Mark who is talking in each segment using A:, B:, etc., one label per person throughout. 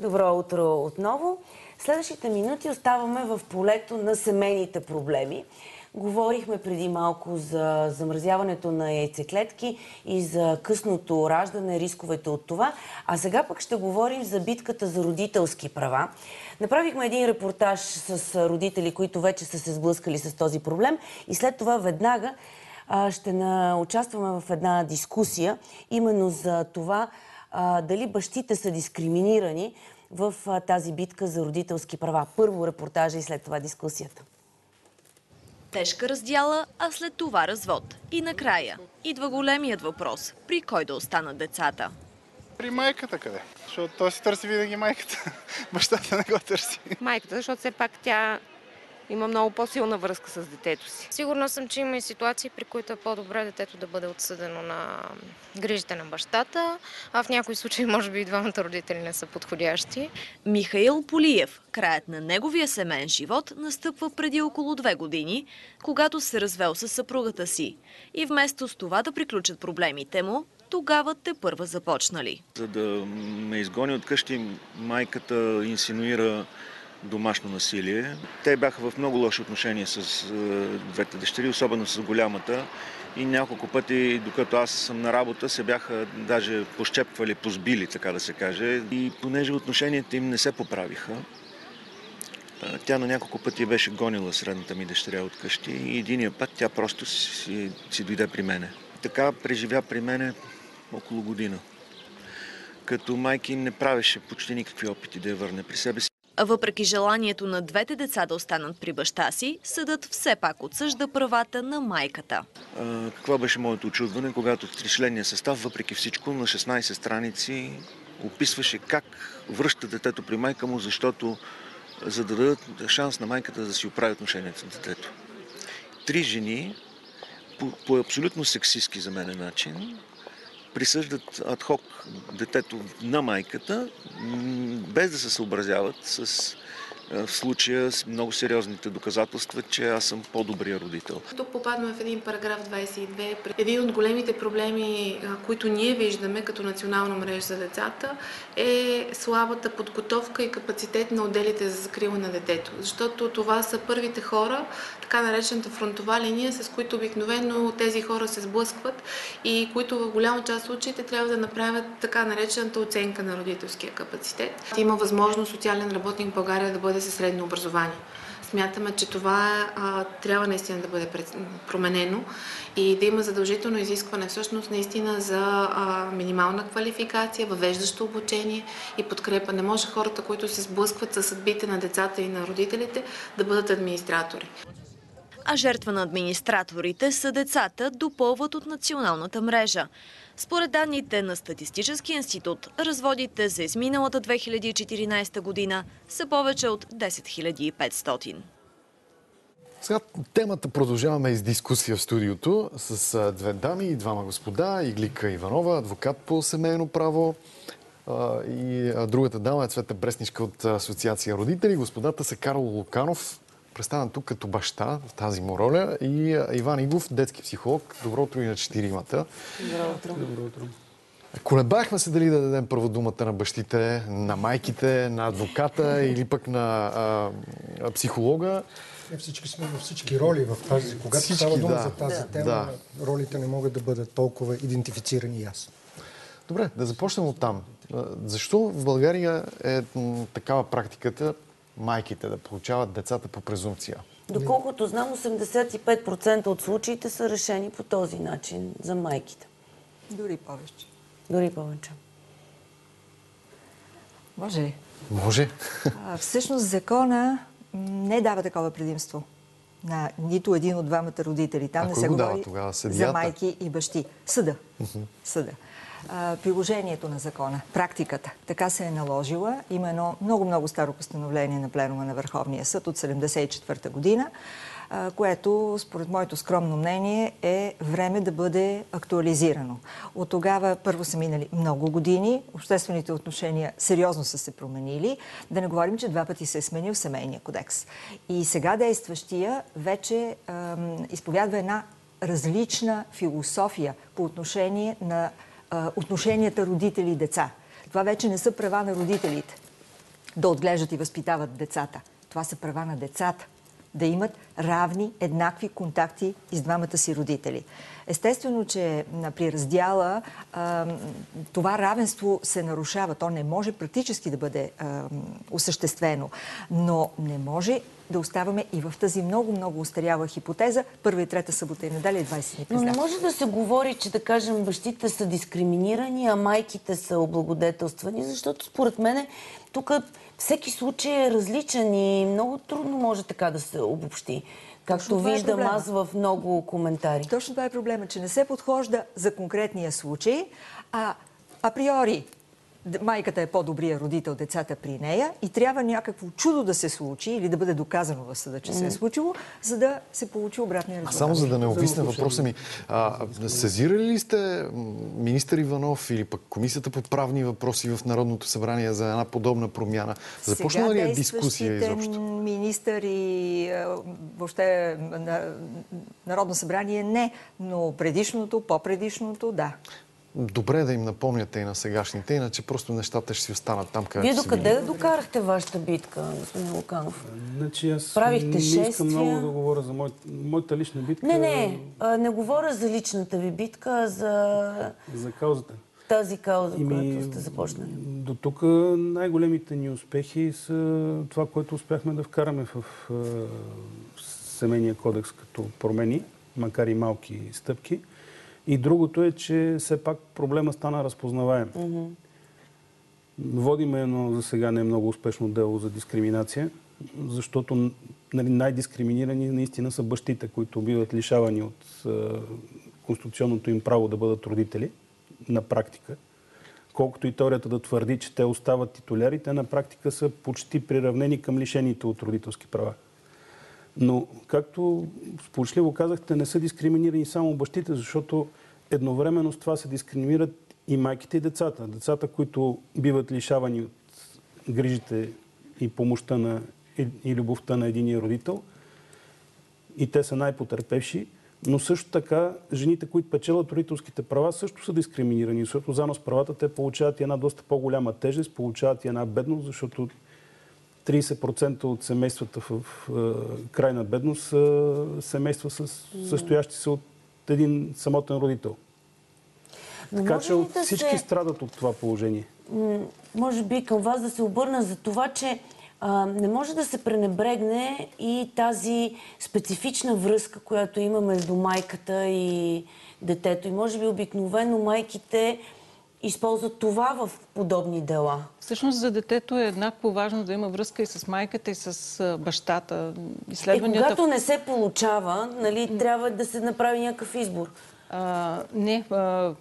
A: Добро утро отново. Следващите минути оставаме в полето на семейните проблеми. Говорихме преди малко за замразяването на яйцеклетки и за късното раждане, рисковете от това. А сега пък ще говорим за битката за родителски права. Направихме един репортаж с родители, които вече са се сблъскали с този проблем и след това веднага ще участваме в една дискусия именно за това дали бащите са дискриминирани в тази битка за родителски права. Първо репортажа и след това дискусията.
B: Тежка раздяла, а след това развод. И накрая идва големият въпрос. При кой да останат децата?
C: При майката къде? Защото той си търси винаги майката. Бащата не го търси.
D: Майката, защото все пак тя има много по-силна връзка с детето си.
E: Сигурна съм, че има и ситуации, при които е по-добре детето да бъде отсъдено на грижите на бащата, а в някои случаи може би и двамата родители не са подходящи.
B: Михаил Полиев. Краят на неговия семейен живот настъпва преди около 2 години, когато се развел със съпругата си. И вместо с това да приключат проблемите му, тогава тепърва започнали.
F: За да ме изгони от къщи, майката инсинуира домашно насилие. Те бяха в много лоши отношения с двете дъщери, особено с голямата. И няколко пъти, докато аз съм на работа, се бяха даже пощепвали, позбили, така да се каже. И понеже отношенията им не се поправиха, тя на няколко пъти беше гонила средната ми дъщеря от къщи и единия път тя просто си дойде при мене. Така преживя при мене около година. Като майка им не правеше почти никакви опити да я върне при себе си.
B: Въпреки желанието на двете деца да останат при баща си, съдът все пак отсъжда правата на майката.
F: Какво беше моето очудване, когато в тричленния състав, въпреки всичко, на 16 страници описваше как връща детето при майка му, защото за да дадат шанс на майката да си оправи отношението с детето. 3 жени, по абсолютно сексистски за мен начин, присъждат адхок детето на майката, без да се съобразяват с в случая с много сериозните доказателства, че аз съм по-добрия родител.
G: Тук попадаме в един параграф 22. Един от големите проблеми, които ние виждаме като национална мрежа за децата, е слабата подготовка и капацитет на отделите за закрила на детето. Защото това са първите хора, така наречената фронтова линия, с които обикновено тези хора се сблъскват и които в голяма част от случаите трябва да направят така наречената оценка на родителския капацитет. Има възможност социален работник в България да бъде със средно образование. Смятаме, че това трябва наистина да бъде променено и да има задължително изискване всъщност наистина за минимална квалификация, въвеждащо обучение и подкрепа. Не може хората, които се сблъскват със съдбите на децата и на родителите, да бъдат администратори.
B: А жертва на администраторите са децата, допълват от националната мрежа. Според данните на Статистическия институт, разводите за изминалата 2014 година са повече от 10 500.
H: Сега темата продължаваме с дискусия в студиото с две дами и двама господа. Иглика Иванова, адвокат по семейно право, и другата дама е Цвета Бресничка от Асоциация родители. Господата са Карл Луканов, представен тук като баща в тази му роля, и Иван Игов, детски психолог. Добро утро и на четиримата.
A: Добро утро.
H: Добро утро. Колебахме се дали да дадем първо думата на бащите, на майките, на адвоката или пък на психолога.
I: Всички сме във всички роли в тази. Когато става дума за тази тема, ролите не могат да бъдат толкова идентифицирани ясно.
H: Добре, да започнем от там. Защо в България е такава практиката майките да получават децата по презумпция?
A: Доколкото знам, 85% от случаите са решени по този начин за майките.
J: Дори повече.
A: Дори повече.
J: Може ли?
H: Може.
J: Всъщност закона не дава такова предимство на нито един от двамата родители. Там не се говори за майки и бащи. Съда. Съда. Приложението на закона, практиката, така се е наложила. Има едно много старо постановление на Пленума на Върховния съд от 1974 година, което, според моето скромно мнение, е време да бъде актуализирано. От тогава първо са минали много години, обществените отношения сериозно са се променили, да не говорим, че 2 пъти се е сменил семейния кодекс. И сега действащия вече изповядва една различна философия по отношение на отношенията родители и деца. Това вече не са права на родителите. да отглеждат и възпитават децата. Това са права на децата. Да имат равни, еднакви контакти и с двамата си родители. Естествено, че при раздяла това равенство се нарушава. То не може практически да бъде осъществено. Но не може да оставаме и в тази много устаряла хипотеза. Първа и трета събота и неделя и 20 дни през
A: Но не
J: лято.
A: може да се говори, че, да кажем, бащите са дискриминирани, а майките са облагодетелствани, защото според мен тук всеки случай е различен и много трудно може така да се обобщи. Както виждам аз в много коментари.
J: Точно това е проблема, че не се подхожда за конкретния случай, а априори майката е по-добрия родител, децата при нея и трябва някакво чудо да се случи или да бъде доказано в съда, че се е случило, за да се получи обратния резултат.
H: Само за да не обвисне въпроса ми, сезирали ли сте министър Иванов или пък Комисията по правни въпроси в Народното събрание за една подобна промяна? Започнала ли е дискусия изобщо?
J: Министър и въобще Народно събрание не, но предишното, по-предишното, да.
H: Добре да им напомняте и на сегашните, иначе просто нещата ще си останат там, където
A: Вие докъде да докарахте вашата битка, господин Луканов?
K: Значи аз
A: правихте
K: не искам много да говоря за моята лична битка.
A: Не говоря за личната ви битка, а
K: за каузата.
A: Тази кауза, която сте започнали.
K: До тук най-големите ни успехи са това, което успяхме да вкараме в семейния кодекс като промени, макар и малки стъпки. И другото е, че все пак проблема стана разпознаваем. Водиме едно за сега не много успешно дело за дискриминация, защото най-дискриминирани наистина са бащите, които биват лишавани от конституционното им право да бъдат родители на практика. Колкото и теорията да твърди, че те остават титуляри, те на практика са почти приравнени към лишените от родителски права. Но, както сполучливо казахте, не са дискриминирани само бащите, защото едновременно с това се дискриминират и майките и децата. Децата, които биват лишавани от грижите и помощта и любовта на единия родител. И те са най-потърпевши. Но също така, жените, които печелят родителските права, също са дискриминирани, защото заедно с правата те получават и една доста по-голяма тежест, получават и една бедност, защото 30% от семействата в крайна бедност са семейства, състоящи се от един самотен родител. Така че всички страдат от това положение.
A: Може би към вас да се обърна за това, че не може да се пренебрегне и тази специфична връзка, която има между майката и детето. И може би обикновено майките използват това в подобни дела.
L: Всъщност за детето е еднакво важно да има връзка и с майката, и с бащата.
A: Когато не се получава, трябва да се направи някакъв избор.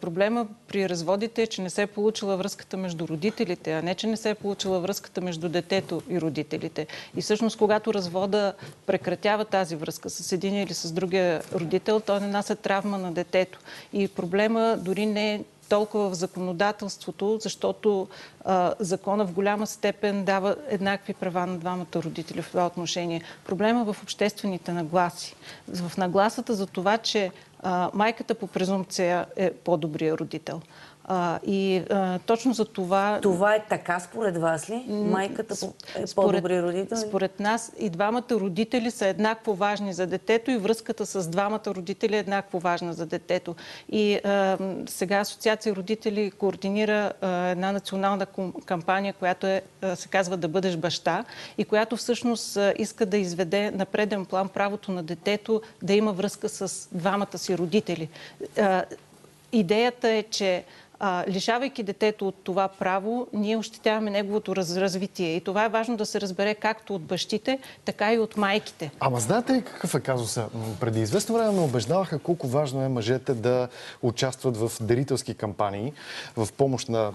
L: Проблема при разводите е, че не се е получила връзката между родителите, а не, че не се е получила връзката между детето и родителите. И всъщност, когато развода прекратява тази връзка с един или с другия родител, той нанася травма на детето. И проблема дори не е толкова в законодателството, защото закона в голяма степен дава еднакви права на двамата родители в това отношение. Проблема в обществените нагласи. В нагласата за това, че майката по презумпция е по-добрия родител. Точно за това...
A: Това е така според вас ли? Майката е по-добрия родител?
L: Според нас и двамата родители са еднакво важни за детето и връзката с двамата родители е еднакво важна за детето. И сега Асоциация родители координира една национална кампания, която се казва "Да бъдеш баща" и която всъщност иска да изведе на преден план правото на детето да има връзка с двамата си родители. Идеята е, че лишавайки детето от това право, ние ощетяваме неговото развитие. И това е важно да се разбере както от бащите, така и от майките.
H: Ама знаете ли какъв е казуса? Преди известно време ме убеждаваха колко важно е мъжете да участват в дарителски кампании, в помощ на,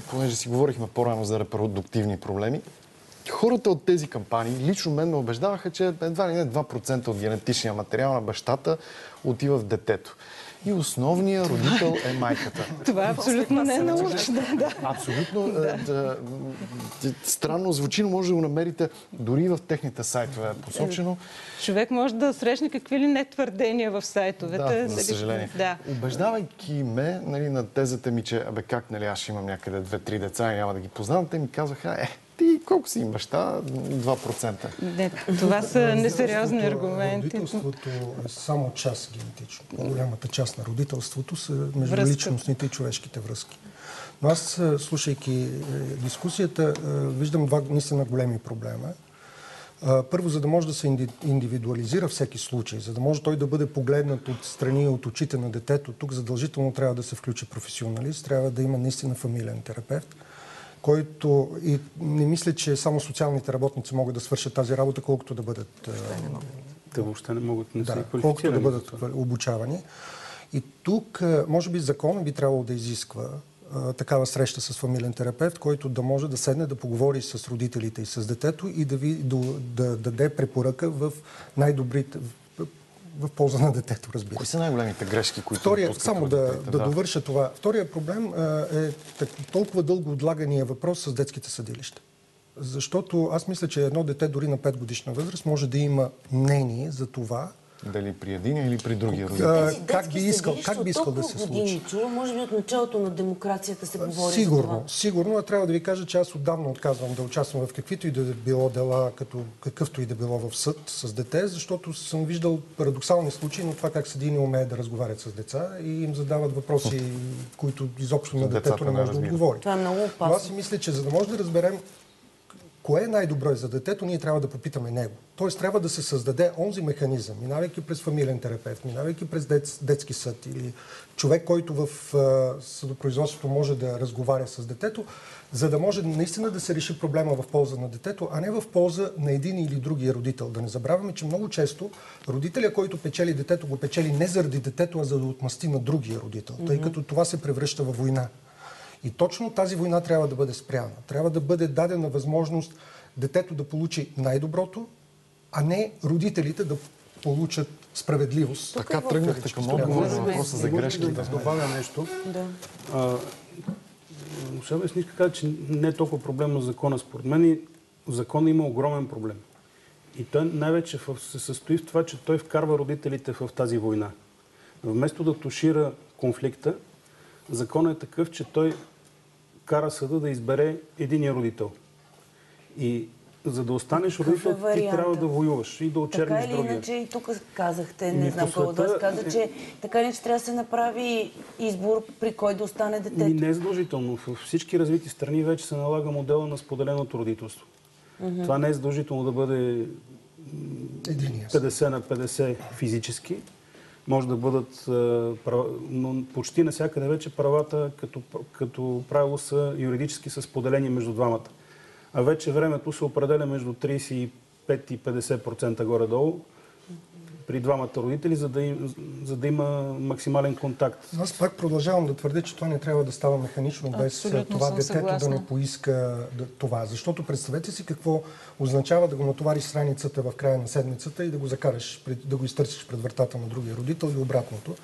H: понеже си говорихме по-рано за репродуктивни проблеми. Хората от тези кампании, лично мен ме убеждаваха, че едва ли не 2% от генетичния материал на бащата отива в детето. И основният родител е майката.
L: Това абсолютно не е научно.
H: Абсолютно. Странно звучи, но може да го намерите дори в техните сайтове посочено.
L: Човек може да срещне какви ли не твърдения в сайтовете.
H: Да, за съжаление.
L: Да.
H: Убеждавайки ме на тезата ми, че как аз ще имам някъде 2-3 деца и няма да ги познавам, те ми казаха, ти колко си им баща? 2%.
L: Не, това са несериозни аргументи.
I: Родителството е само част генетично. По-голямата част на родителството са междуличностните и човешките връзки. Но аз, слушайки дискусията, виждам два наистина големи проблема. Първо, за да може да се индивидуализира всеки случай, за да може той да бъде погледнат от страни, от очите на детето, тук задължително трябва да се включи професионалист, трябва да има наистина фамилиен терапевт, който и не мисля, че само социалните работници могат да свършат тази работа, колкото да бъдат...
K: Те въобще не могат да се квалифицирани.
I: Колкото да бъдат обучавани. И тук, може би, законът би трябвало да изисква такава среща с фамилен терапевт, който да може да седне да поговори с родителите и с детето и да даде препоръка в най-добрите, в полза на детето, разбира се.
H: Кои са най-големите грешки, които допускат
I: само да довърша това. Втория проблем е толкова дълго отлагания въпрос с детските съдилища. Защото аз мисля, че едно дете дори на 5 годишна възраст може да има мнение за това,
H: дали при единия или при другия родител.
I: Как би искал да се случи?
A: Може би от началото на демокрацията се говори за това.
I: Сигурно, а трябва да ви кажа, че аз отдавна отказвам да участвам в каквито и да било дела, какъвто и да било в съд с дете, защото съм виждал парадоксални случаи на това как съдии не умеят да разговарят с деца и им задават въпроси, които изобщо на детето не може да отговори.
A: Това е много опасно.
I: Но аз си мисля, че за да може да разберем кое е най-добро за детето, ние трябва да попитаме него. Тоест трябва да се създаде онзи механизъм, минавайки през фамилен терапевт, минавайки през детски съд или човек, който в съдопроизводството може да разговаря с детето, за да може наистина да се реши проблема в полза на детето, а не в полза на един или другия родител. Да не забравяме, че много често родителя, който печели детето, го печели не заради детето, а за да отмъсти на другия родител, тъй като това се превръща във война. И точно тази война трябва да бъде спряна. Трябва да бъде дадена възможност детето да получи най-доброто, а не родителите да получат справедливост.
H: Така тръгнахте към отговор на въпроса за грешките.
K: Да добавя нещо. Шабе Снишка каза, че не е толкова проблем на закона. Според мен закона има огромен проблем. И той най-вече се състои в това, че той вкарва родителите в тази война. Вместо да тушира конфликта, законът е такъв, че той кара съда да избере единия родител. И за да останеш родител, ти трябва да воюваш и да очерниш другия.
A: Така или иначе и тук казахте, не знам кой от вас каза, че така иначе трябва да се направи избор при кой да остане детето.
K: Не е задължително. В всички развити страни вече се налага модела на споделеното родителство. Това не е задължително да бъде 50 на 50 физически. Може да бъдат, но почти навсякъде вече правата като правило са юридически са споделени между двамата. А вече времето се определя между 35 и 50% горе-долу при двамата родители, за да има максимален контакт.
I: Аз пак продължавам да твърдя, че това не трябва да става механично, без това детето да не поиска това. Защото представете си какво означава да го натовариш с раницата в края на седмицата и да го закараш, да го изтърсиш пред вратата на другия родител и обратното.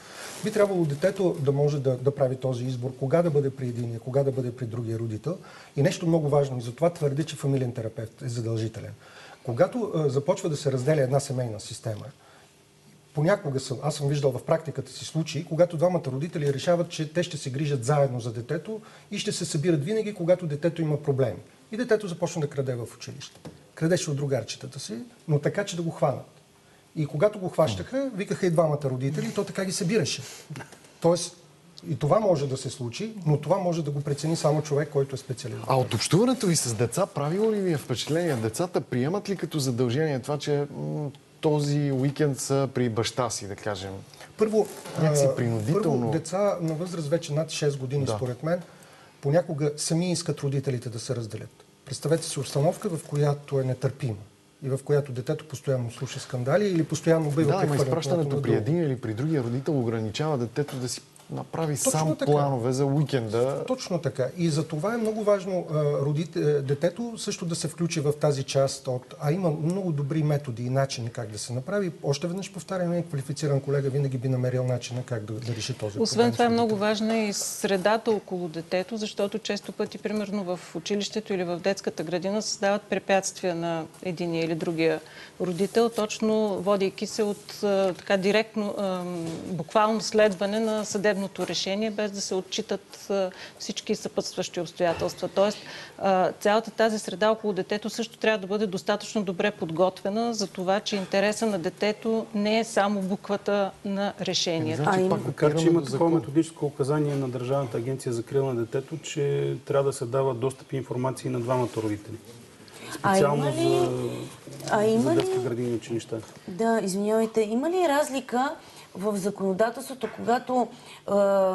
I: Би трябвало детето да може да прави този избор, кога да бъде при единия, кога да бъде при другия родител. И нещо много важно, и затова твърдя, че фамилен терапевт е задължителен. Когато започва да се разделя една семейна система, понякога аз съм виждал в практиката си случаи, когато двамата родители решават, че те ще се грижат заедно за детето и ще се събират винаги, когато детето има проблеми. И детето започна да краде в училище. Крадеше от другарчетата си, но така, че да го хванат. И когато го хващаха, викаха и двамата родители, и то така ги събираше. Тоест, и това може да се случи, но това може да го прецени само човек, който е специалист.
H: А от общуването ви с деца, правило ли ви е впечатление? Децата приемат ли като задължение това, че този уикенд са при баща си, да кажем?
I: Първо,
H: принудително.
I: Деца на възраст вече над 6 години, според мен, понякога сами искат родителите да се разделят. Представете си обстановка, в която е нетърпима и в която детето постоянно слуша скандали или постоянно бива прехвърлено.
H: Да, но изпращането при един или при другия родител ограничава детето да си направи сам планове за уикенда.
I: Точно така. И за това е много важно детето също да се включи в тази част а има много добри методи и начини как да се направи. Още веднъж повтарям, квалифициран колега винаги би намерил начина как да реши този проблем.
L: Освен това е много важна и средата около детето, защото често пъти, примерно в училището или в детската градина, създават препятствия на единия или другия родител, точно водейки се от така директно, буквално следване на съдебната съдебното решение, без да се отчитат всички съпътстващи обстоятелства. Тоест, цялата тази среда около детето също трябва да бъде достатъчно добре подготвена за това, че интереса на детето не е само буквата на решението.
K: Макар че има такова методическо указание на Държавната агенция за закрила на детето, че трябва да се дава достъп и информации на двамата родители. Специално за детски градини и училища.
A: Да, извинявайте. Има ли разлика в законодателството, когато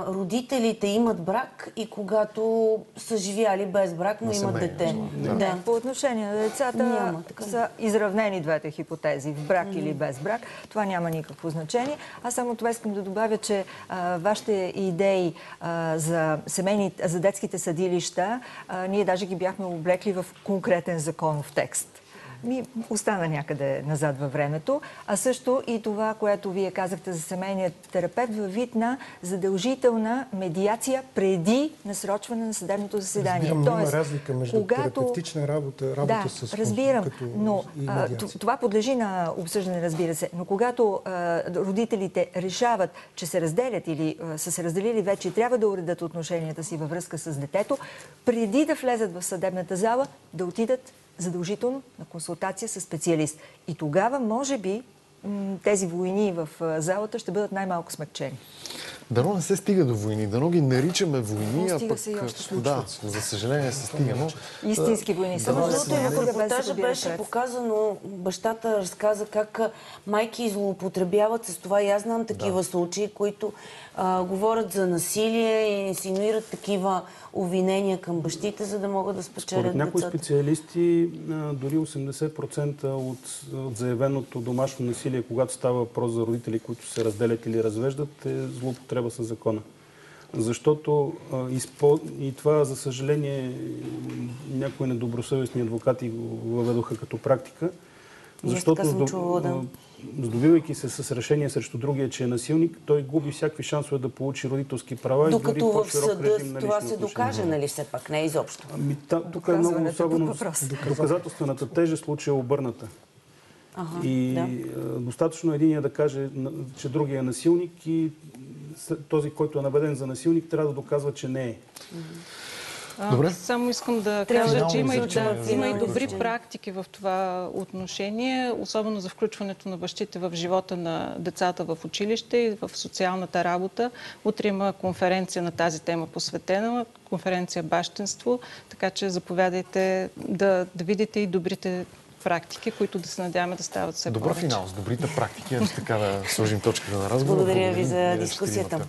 A: родителите имат брак и когато са живяли без брак, но имат дете?
J: Да. По отношение на децата са изравнени двете хипотези, в брак или без брак. Това няма никакво значение. Аз само това искам да добавя, че вашите идеи за детските съдилища, ние даже ги бяхме облекли в конкретен законов текст. Остана някъде назад във времето, а също и това, което вие казахте за семейния терапевт, във вид на задължителна медиация преди насрочване на съдебното заседание.
I: Разбирам, има разлика между терапевтична работа с
J: разбирам, но това подлежи на обсъждане, разбира се. Но когато родителите решават, че се разделят или са се разделили вече и трябва да уредят отношенията си във връзка с детето, преди да влезат в съдебната зала, да отидат задължително на консултация с специалист. И тогава, може би, тези войни в залата ще бъдат най-малко смекчени.
H: Дано не се стига до войни, дано ги наричаме войни,
J: а пък
H: за съжаление се стига.
J: Истински войни.
A: Само защото и в репортажа беше показано, бащата разказа как майки злоупотребяват с това. И аз знам такива случаи, които говорят за насилие и инсинуират такива обвинения към бащите, за да могат да спечелят децата.
K: Според някои специалисти, дори 80% от заявеното домашно насилие, когато става въпрос за родители, които се разделят или развеждат, е злоупотреба със закона. Защото и това, за съжаление, някои недобросъвестни адвокати го въведоха като практика. Защото здобивайки се с решение срещу другия, че е насилник, той губи всякакви шансове да получи родителски права.
A: Докато в съда това се докаже, нали все пак, не изобщо.
K: Тук е много особено доказателствената тежест, случая е обърната. И достатъчно единия да каже, че другия е насилник и този, който е наведен за насилник, трябва да доказва, че не е.
H: Добре.
L: Само искам да кажа, че има и добри практики в това отношение, особено за включването на бащите в живота на децата в училище и в социалната работа. Утре има конференция на тази тема посветена, конференция бащинство, така че заповядайте да видите и добрите практики, които да се надяваме да стават все повече.
H: Добър финал с добрите практики. Ето така да сложим точката на разговор.
A: Благодаря ви за дискусията.